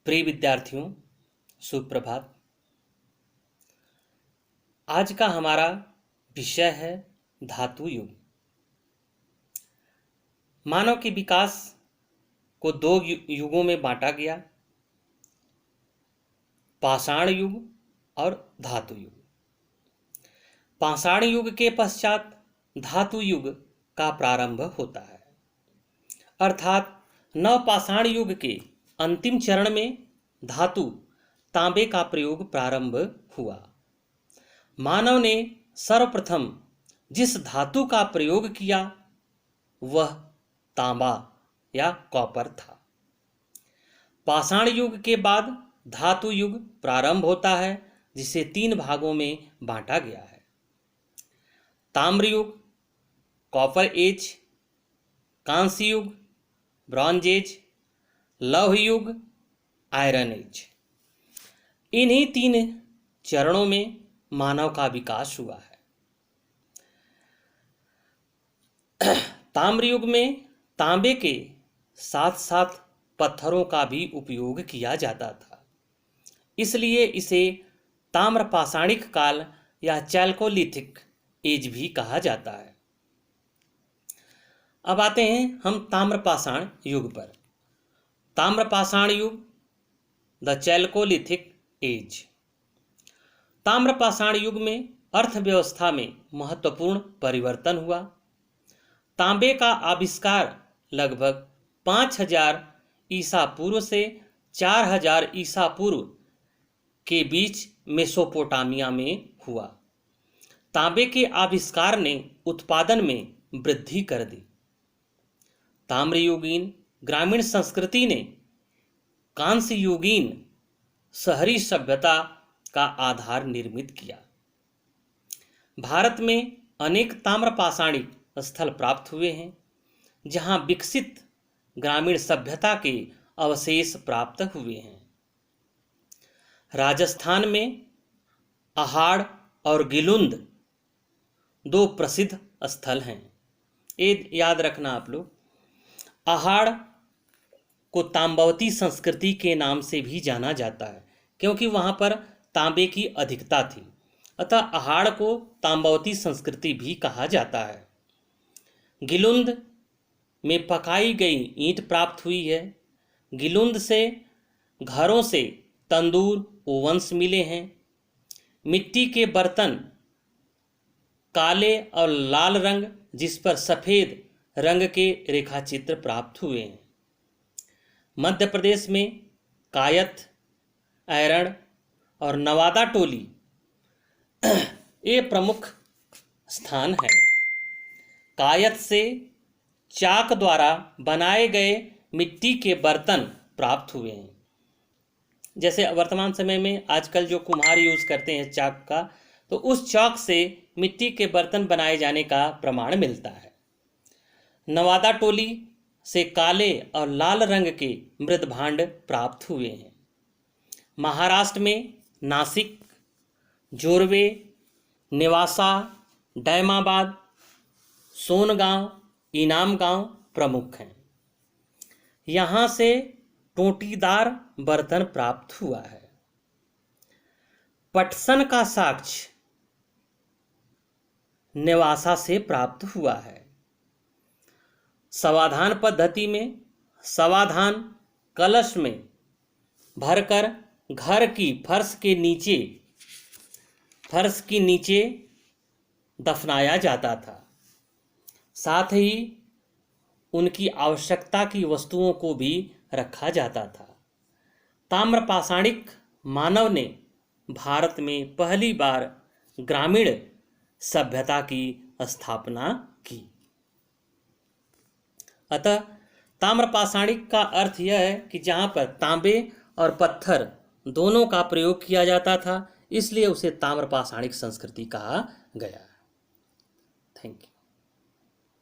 प्रिय विद्यार्थियों, सुप्रभात। आज का हमारा विषय है धातु युग। मानव के विकास को दो युगों में बांटा गया, पाषाण युग और धातु युग। पाषाण युग के पश्चात धातु युग का प्रारंभ होता है, अर्थात नवपाषाण युग के अंतिम चरण में धातु तांबे का प्रयोग प्रारंभ हुआ। मानव ने सर्वप्रथम जिस धातु का प्रयोग किया वह तांबा या कॉपर था। पाषाण युग के बाद धातु युग प्रारंभ होता है, जिसे 3 भागों में बांटा गया है। ताम्र युग, कॉपर एज, कांस्य युग, ब्रॉन्ज एज, लौह युग, आयरन एज। इन्हीं 3 चरणों में मानव का विकास हुआ है। ताम्र युग में तांबे के साथ साथ पत्थरों का भी उपयोग किया जाता था, इसलिए इसे ताम्र पाषाणिक काल या चैल्कोलिथिक एज भी कहा जाता है। अब आते हैं हम ताम्रपाषाण युग पर। ताम्रपाषाण युग, द चैल्कोलिथिक एज। ताम्रपाषाण युग में अर्थव्यवस्था में महत्वपूर्ण परिवर्तन हुआ। तांबे का आविष्कार लगभग 5000 ईसा पूर्व से 4000 ईसा पूर्व के बीच मेसोपोटामिया में हुआ। तांबे के आविष्कार ने उत्पादन में वृद्धि कर दी। ताम्रयुगीन ग्रामीण संस्कृति ने कांस्ययुगीन शहरी सभ्यता का आधार निर्मित किया। भारत में अनेक ताम्रपाषाणिक स्थल प्राप्त हुए हैं, जहां विकसित ग्रामीण सभ्यता के अवशेष प्राप्त हुए हैं। राजस्थान में अहाड़ और गिलुंद 2 प्रसिद्ध स्थल हैं। ये याद रखना आप लोग। अहाड़ को तांबावती संस्कृति के नाम से भी जाना जाता है, क्योंकि वहां पर तांबे की अधिकता थी, अतः अहाड़ को तांबावती संस्कृति भी कहा जाता है। गिलुंद में पकाई गई ईंट प्राप्त हुई है। गिलुंद से घरों से तंदूर, ओवंस मिले हैं। मिट्टी के बर्तन काले और लाल रंग, जिस पर सफेद रंग के रेखाचित्र प्राप्त हुए हैं। मध्य प्रदेश में कायथ, ऐरण और नवादा टोली ये प्रमुख स्थान हैं। कायथ से चाक द्वारा बनाए गए मिट्टी के बर्तन प्राप्त हुए हैं। जैसे वर्तमान समय में आजकल जो कुम्हार यूज करते हैं चाक का, तो उस चाक से मिट्टी के बर्तन बनाए जाने का प्रमाण मिलता है। नवादा टोली से काले और लाल रंग के मृद भांड प्राप्त हुए हैं। महाराष्ट्र में नासिक, जोरवे, नेवासा, डैमाबाद, सोनगांव, इनाम गांव प्रमुख हैं। यहाँ से टोटीदार बर्तन प्राप्त हुआ है। पटसन का साक्ष्य नेवासा से प्राप्त हुआ है। समाधान पद्धति में समाधान कलश में भरकर घर की फर्श के नीचे दफनाया जाता था। साथ ही उनकी आवश्यकता की वस्तुओं को भी रखा जाता था। ताम्रपाषाणिक मानव ने भारत में पहली बार ग्रामीण सभ्यता की स्थापना की। अतः ताम्रपाषाणिक का अर्थ यह है कि जहाँ पर तांबे और पत्थर दोनों का प्रयोग किया जाता था, इसलिए उसे ताम्रपाषाणिक संस्कृति कहा गया। Thank you.